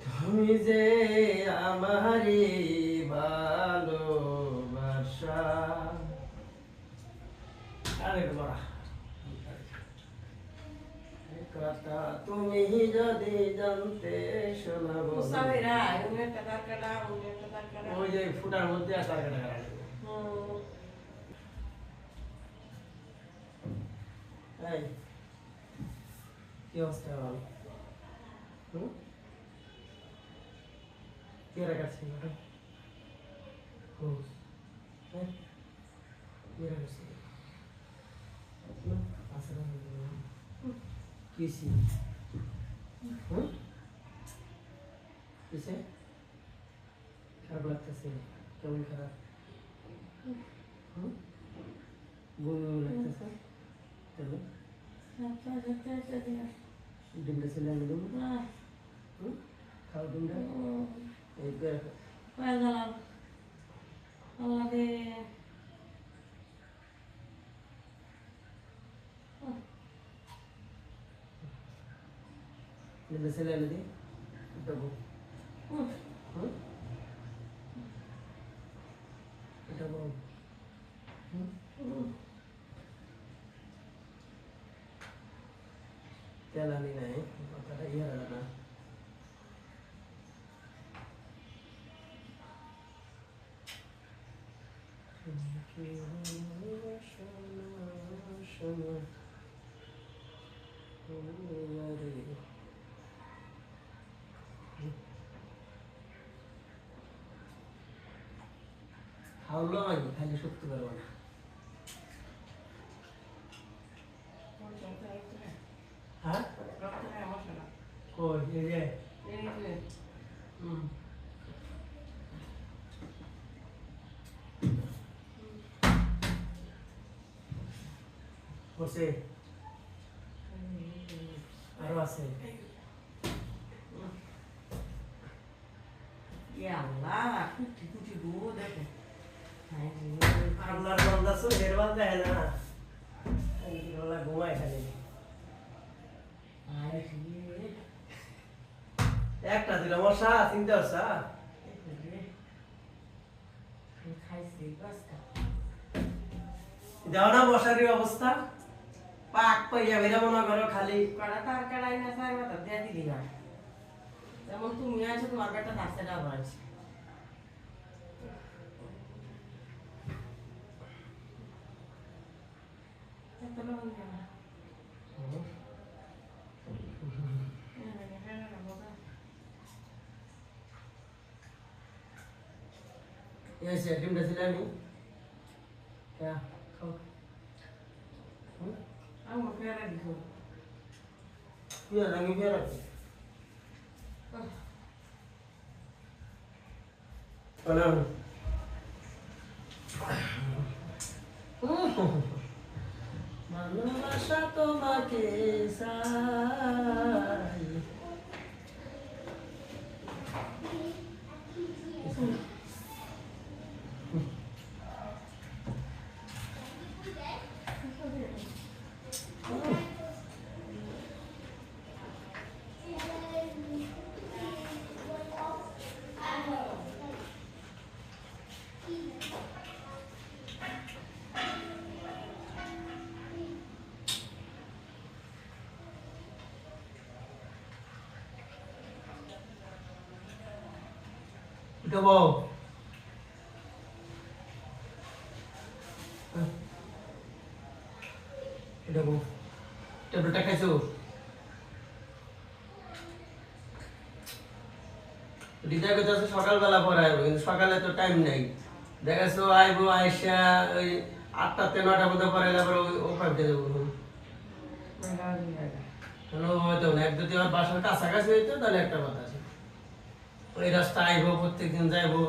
তুমি যে আমারই ভালোবাসা। আরে বড়া কথা তুমি যদি জানতে শোনাবো। ওই যে ফুটার মধ্যে আর তার কাটা কি অবস্থা বল? কে রাখাচ্ছি কে রাখাচ্ছি কিসি কিসে খারাপ লাগতেছে? কেমন খারাপ? বমি লাগতেছে? ডিমটা ছিল আমি দেবো খাও ডিমটা এই ডিমটা ছিল এনে দিই দেবো এটা বল তেল আনি নাই কথাটা ইয়ে না খাওয়ালো আমি খাইলে সত্যি পারবো না। হ্যাঁ কই এই যে বসে আরো আছে আল্লাহর বান্দা সো এর বান্দা है ना আল্লাহ ঘুমায় খালি একটা দিল মশা চিন্তা হচ্ছে যাও না মশারির অবস্থা পাক পাইয়া বেরা মনে করো খালি কড়া তার কড়াই না সার মাথা দিয়ে দিলি না যেমন তুমি আছো তোমার বেটা থাকছে না বলছে ऐसे डिम डसिला नहीं क्या खाओ আমি ফেরা দিব क्या रंग फेरा अला ভালোবাসা তোমাকে চাই udah wow udah wow udah bertek aja দিদা কইতাছে সকালবেলা পরে আইবো কিন্তু সকালে তো টাইম নাই দেখাছো আইবো আইসা ওই 8টা থেকে 9টা মধ্যে পরে আবার ও পাইতে যাবো হ্যালো হয়তো না এক দুটি বাসার কাছাকাছি হইতো তাহলে একটা কথা আছে ওই রাস্তা আইবো প্রত্যেকদিন যাইবো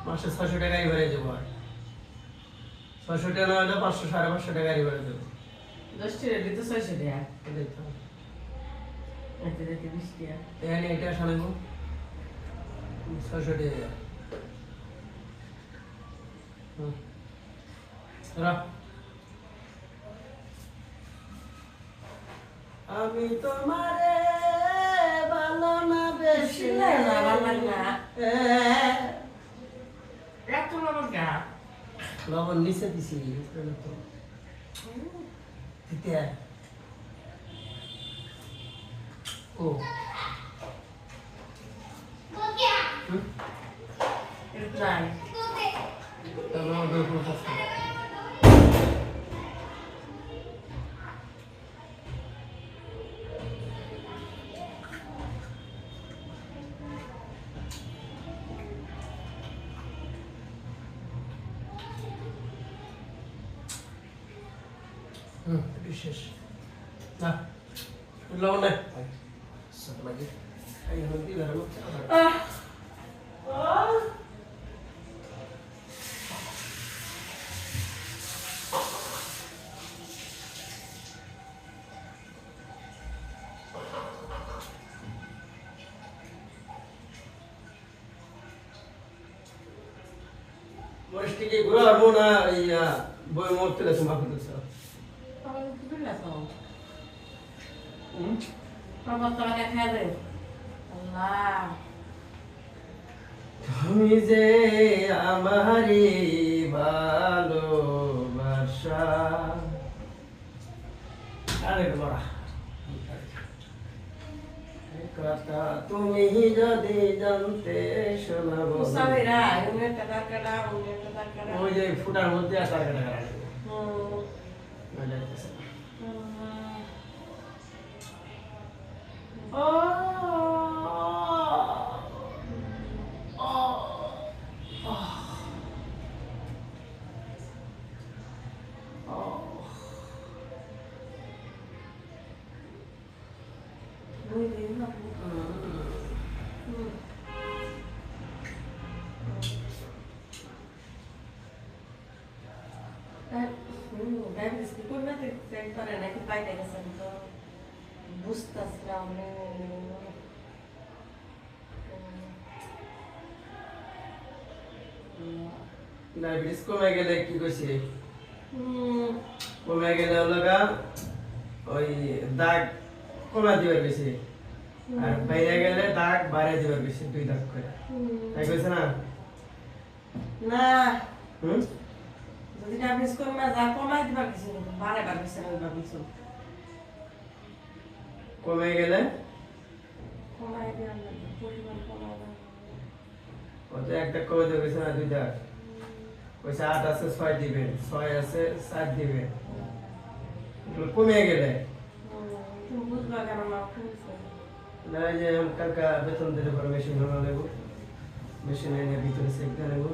মাসে 600 টাকা গাড়ি ভাড়া দেবো আর 600 টাকা না হলে 500 550 টাকা গাড়ি ভাড়া দেবো 10 টাকা দিতে 600 টাকা এটাই তো এতে দিতে 20 টাকা এখানে এটা শানাইবো 600 টাকা হুম। রাখ। আমি তোমারে ভালো না বেশি বেশি লাগে না, ভালো লাগে না। এ, এত লবণ গা। লবণ নিচে দিছি উপরে না তো। দিতে আয়। ও হুম, একটু নাই। তারপর আমার দই করতেছে। হুম, এটি শেষ। না, লবণ নাই। সব লাগে। এই হলদি বেরোলো। আহ, মরিচটিকে গুঁড়ো হবো না এই বই মোট তুলে তোমার করতেছ। আমার একটু দিলে তো। হুম, আমার তো আগে খেয়ে দে। আল্লাহ। তুমি যে আমারই ভালোবাসা। আরে বড়া কথা তুমি যদি জানতে শোনাবো। মুসাফিরা, এমনি একটা দরকারা, এমনি একটা দরকারা। ওই যে ফুটার মধ্যে আর তার কাটা কাটা হুম, যাইতেছে। হুম। ও দুই দিন না। হুম। ডায়াবেটিস কি করবে তো ট্রেন করে নাকি পাইতে গেছেন তো বুঝতেছিলাম ডায়াবেটিস কমে গেলে কি করছি? কমে গেলে হলো গা ওই দাগ কমে দিবার বেশি, আর বাইরে গেলে দাগ বাইরে দিবার বেশি, 2 দাগ করে। তাই কইছে না? না হুম, যদি ডায়াবেটিস কমে যা কমাই দিবা কিছু বাড়ে ভাবিছে আমি ভাবিছো কমে গেলে কমাই দেওয়া পরিমাণ কমাই ও তো একটা কমে দিবে কইছে না, 2 দাগ কইছে। 8 আছে 6 দিবে, 6 আছে 7 দিবে। এগুলো কমে গেলে তুমি বুঝবা কেন মা খুঁজছে না, এই যে কালকা বেতন দিলে পরে মেশিন ভালো লাগবে, মেশিন এনে ভিতরে চেক দিয়ে নেবো।